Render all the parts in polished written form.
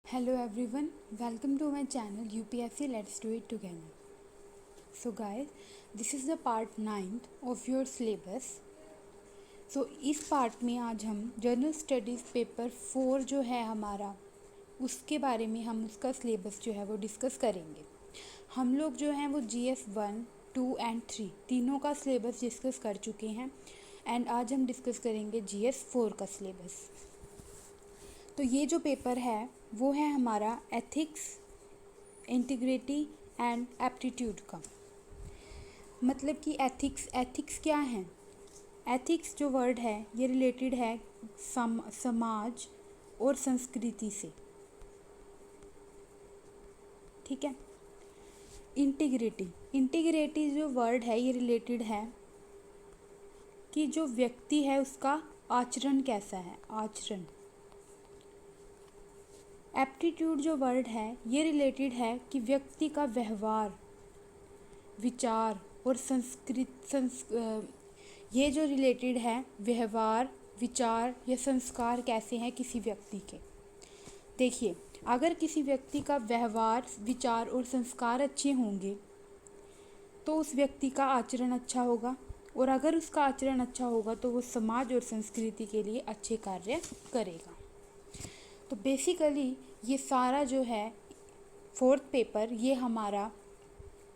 Hello everyone, welcome to my channel UPSC Let's Do It Together. So guys, this is the part 9th of your syllabus. इस part में आज हम general studies paper 4 जो है हमारा उसके बारे में हम उसका सिलेबस जो है वो डिस्कस करेंगे। हम लोग जो हैं वो GS 1, 2 एंड 3 तीनों का सिलेबस डिस्कस कर चुके हैं एंड आज हम डिस्कस करेंगे GS 4 का सिलेबस। तो ये जो पेपर है वो है हमारा एथिक्स, इंटीग्रिटी एंड एप्टीट्यूड का। मतलब कि एथिक्स क्या है? एथिक्स जो वर्ड है ये रिलेटेड है समाज और संस्कृति से, ठीक है। इंटीग्रिटी जो वर्ड है ये रिलेटेड है कि जो व्यक्ति है उसका आचरण कैसा है, आचरण। एप्टीट्यूड जो वर्ड है ये रिलेटेड है कि व्यक्ति का व्यवहार, विचार और ये जो रिलेटेड है व्यवहार, विचार या संस्कार कैसे हैं किसी व्यक्ति के। देखिए, अगर किसी व्यक्ति का व्यवहार, विचार और संस्कार अच्छे होंगे तो उस व्यक्ति का आचरण अच्छा होगा, और अगर उसका आचरण अच्छा होगा तो वो समाज और संस्कृति के लिए अच्छे कार्य करेगा। तो बेसिकली ये सारा जो है 4th पेपर ये हमारा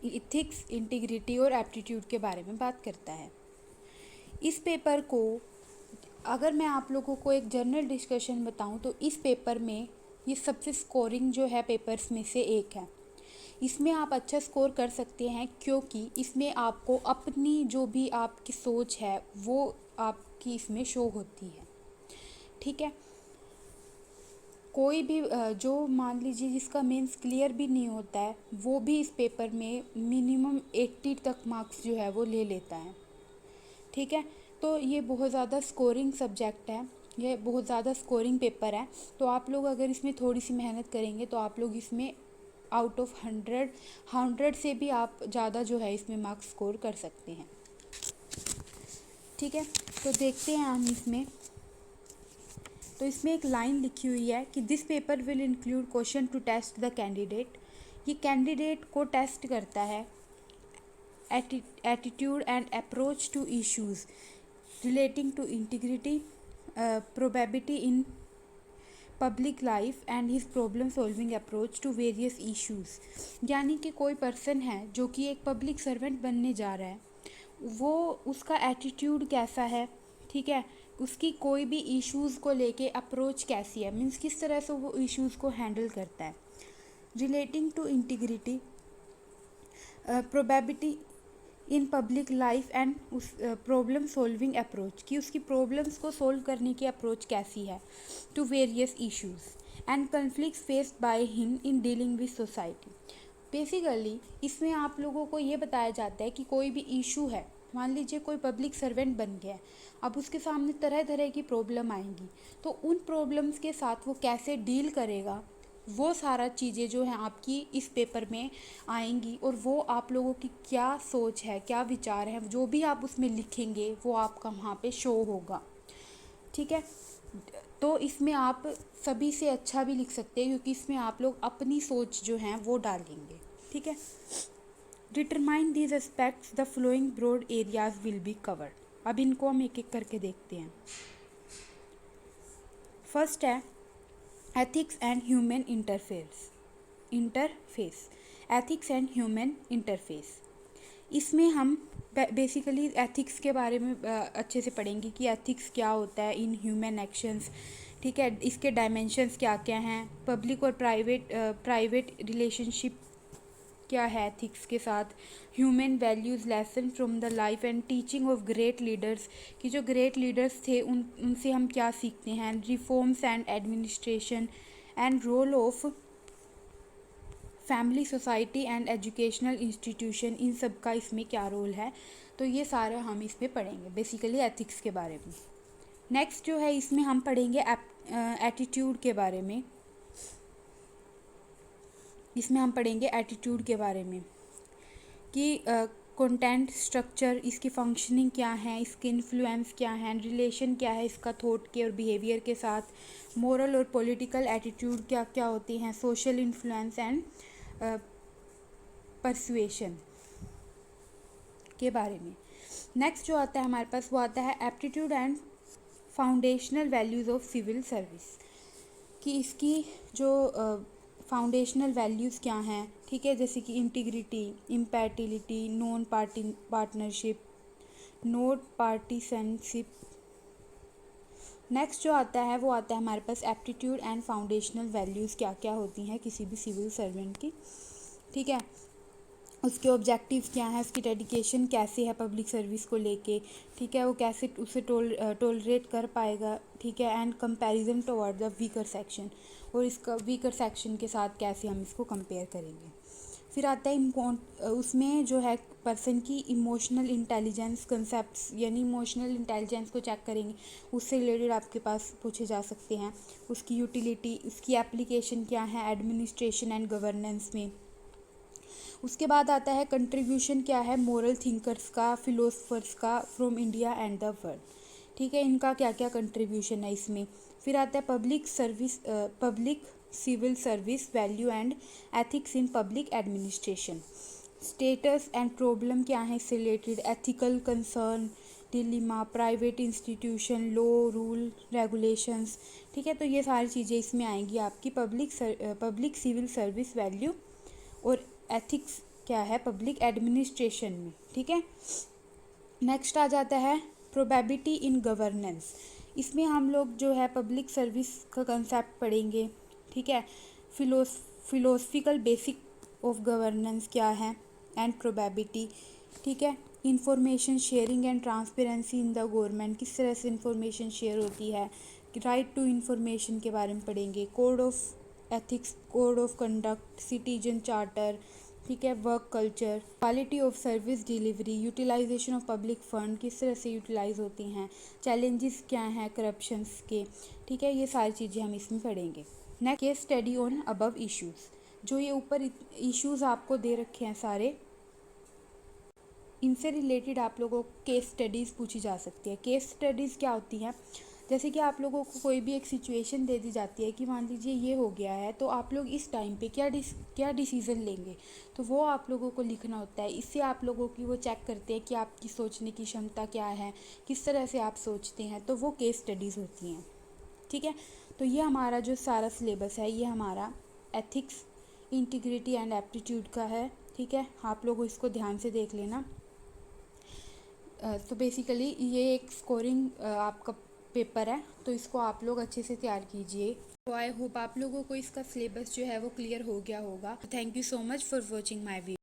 इथिक्स, इंटीग्रिटी और एप्टीट्यूड के बारे में बात करता है। इस पेपर को अगर मैं आप लोगों को एक जनरल डिस्कशन बताऊं तो इस पेपर में ये सबसे स्कोरिंग जो है पेपर्स में से एक है। इसमें आप अच्छा स्कोर कर सकते हैं क्योंकि इसमें आपको अपनी जो भी आपकी सोच है वो आपकी इसमें शो होती है, ठीक है। कोई भी जो मान लीजिए जिसका मेंस क्लियर भी नहीं होता है वो भी इस पेपर में मिनिमम 80 तक मार्क्स जो है वो ले लेता है, ठीक है। तो ये बहुत ज़्यादा स्कोरिंग सब्जेक्ट है, ये बहुत ज़्यादा स्कोरिंग पेपर है। तो आप लोग अगर इसमें थोड़ी सी मेहनत करेंगे तो आप लोग इसमें आउट ऑफ 100 से भी आप ज़्यादा जो है इसमें मार्क्स स्कोर कर सकते हैं, ठीक है। तो देखते हैं हम इसमें। तो इसमें एक लाइन लिखी हुई है कि this paper will include question to test the candidate. ये कैंडिडेट को टेस्ट करता है attitude and approach to issues relating to integrity, probability in public life and his problem solving approach to various issues. यानी कि कोई person है जो कि एक पब्लिक सर्वेंट बनने जा रहा है, वो उसका एटीट्यूड कैसा है, ठीक है, उसकी कोई भी इश्यूज़ को लेके अप्रोच कैसी है, मीन्स किस तरह से वो इश्यूज़ को हैंडल करता है। Relating to integrity, probability in public life and उस प्रॉब्लम सॉल्विंग अप्रोच, कि उसकी प्रॉब्लम्स को सोल्व करने की अप्रोच कैसी है to various issues and conflicts faced by him in dealing with society. Basically इसमें आप लोगों को ये बताया जाता है कि कोई भी इशू है, मान लीजिए कोई पब्लिक सर्वेंट बन गया है, अब उसके सामने तरह तरह की प्रॉब्लम आएंगी, तो उन प्रॉब्लम्स के साथ वो कैसे डील करेगा, वो सारा चीज़ें जो हैं आपकी इस पेपर में आएंगी, और वो आप लोगों की क्या सोच है, क्या विचार है, जो भी आप उसमें लिखेंगे वो आपका वहाँ पे शो होगा, ठीक है। तो इसमें आप सभी से अच्छा भी लिख सकते हैं क्योंकि इसमें आप लोग अपनी सोच जो है वो डालेंगे, ठीक है। Determine these aspects the following broad areas will be covered. अब इनको हम एक एक करके देखते हैं। फर्स्ट है ethics and human interface. Ethics and human interface, इसमें हम बेसिकली एथिक्स के बारे में अच्छे से पढ़ेंगे कि एथिक्स क्या होता है इन ह्यूमन एक्शंस, ठीक है, इसके डायमेंशंस क्या क्या हैं, पब्लिक और प्राइवेट रिलेशनशिप क्या है एथिक्स के साथ, human values lesson from the life and teaching of great leaders, कि जो ग्रेट लीडर्स थे उनसे हम क्या सीखते हैं, reforms and administration and role of family, society and educational institution, इन सब का इसमें क्या रोल है। तो ये सारा हम इसमें पढ़ेंगे बेसिकली एथिक्स के बारे में। नेक्स्ट जो है इसमें हम पढ़ेंगे एटीट्यूड के बारे में। इसमें हम पढ़ेंगे एटीट्यूड के बारे में कि कंटेंट स्ट्रक्चर, इसकी फंक्शनिंग क्या है, इसके इन्फ्लुएंस क्या है, रिलेशन क्या है इसका थॉट के और बिहेवियर के साथ, मोरल और पॉलिटिकल एटीट्यूड क्या क्या होती हैं, सोशल इन्फ्लुएंस एंड परसुएशन के बारे में। नेक्स्ट जो आता है हमारे पास वो आता है aptitude and foundational values of civil service, कि इसकी जो फाउंडेशनल वैल्यूज़ क्या हैं, ठीक है, जैसे कि integrity, impartiality, non partnership, not partisanship. Next जो आता है वो आता है हमारे पास एप्टीट्यूड एंड फाउंडेशनल वैल्यूज़ क्या क्या होती हैं किसी भी सिविल सर्वेंट की, ठीक है, उसके ऑब्जेक्टिव्स क्या हैं, उसकी डेडिकेशन कैसे है पब्लिक सर्विस को लेके, ठीक है, वो कैसे उसे टोलरेट कर पाएगा, ठीक है, and comparison toward the weaker section, और इसका वीकर सेक्शन के साथ कैसे हम इसको कंपेयर करेंगे। फिर आता है उसमें जो है पर्सन की इमोशनल इंटेलिजेंस कंसेप्ट्स, यानी इमोशनल इंटेलिजेंस को चेक करेंगे, उससे रिलेटेड आपके पास पूछे जा सकते हैं। उसकी यूटिलिटी, उसकी एप्लीकेशन क्या है एडमिनिस्ट्रेशन एंड गवर्नेंस में। उसके बाद आता है कंट्रीब्यूशन क्या है मोरल थिंकर्स का, फिलोसफर्स का from India and the world, ठीक है, इनका क्या क्या कंट्रीब्यूशन है इसमें। फिर आता है public civil service value and ethics in public administration, status and problem क्या है इससे related, ethical concern, dilemma, private institution, law, rule, regulations, ठीक है, तो ये सारी चीज़ें इसमें आएंगी आपकी पब्लिक सिविल सर्विस वैल्यू और एथिक्स क्या है पब्लिक एडमिनिस्ट्रेशन में, ठीक है। नेक्स्ट आ जाता है प्रोबेबिलिटी इन गवर्नेंस, इसमें हम लोग जो है पब्लिक सर्विस का कंसेप्ट पढ़ेंगे, ठीक है, फिलोसफिकल बेसिक ऑफ गवर्नेंस क्या है एंड प्रोबेबिलिटी, ठीक है, information sharing and transparency in the government, किस तरह से इंफॉर्मेशन शेयर होती है, राइट टू इंफॉर्मेशन के बारे में पढ़ेंगे, code of ethics, code of conduct, citizen charter, ठीक है, work culture, quality of service delivery, utilisation of public fund, किस तरह से यूटिलाइज होती हैं, चैलेंजेस क्या हैं करप्शंस के, ठीक है, ये सारी चीज़ें हम इसमें पढ़ेंगे। Next case study on above issues, जो ये ऊपर इश्यूज़ आपको दे रखे हैं सारे, इनसे रिलेटेड आप लोगों को केस स्टडीज़ पूछी जा सकती है। केस स्टडीज़ क्या होती हैं, जैसे कि आप लोगों को कोई भी एक सिचुएशन दे दी जाती है कि मान लीजिए ये हो गया है, तो आप लोग इस टाइम पे क्या डिसीज़न लेंगे, तो वो आप लोगों को लिखना होता है। इससे आप लोगों की वो चेक करते हैं कि आपकी सोचने की क्षमता क्या है, किस तरह से आप सोचते हैं, तो वो केस स्टडीज़ होती हैं, ठीक है। तो ये हमारा जो सारा सिलेबस है ये हमारा एथिक्स, इंटीग्रिटी एंड एप्टीट्यूड का है, ठीक है, आप लोग इसको ध्यान से देख लेना। तो बेसिकली ये एक स्कोरिंग आपका पेपर है, तो इसको आप लोग अच्छे से तैयार कीजिए। तो आई होप आप लोगों को इसका सिलेबस जो है वो क्लियर हो गया होगा। Thank you so much for watching my video.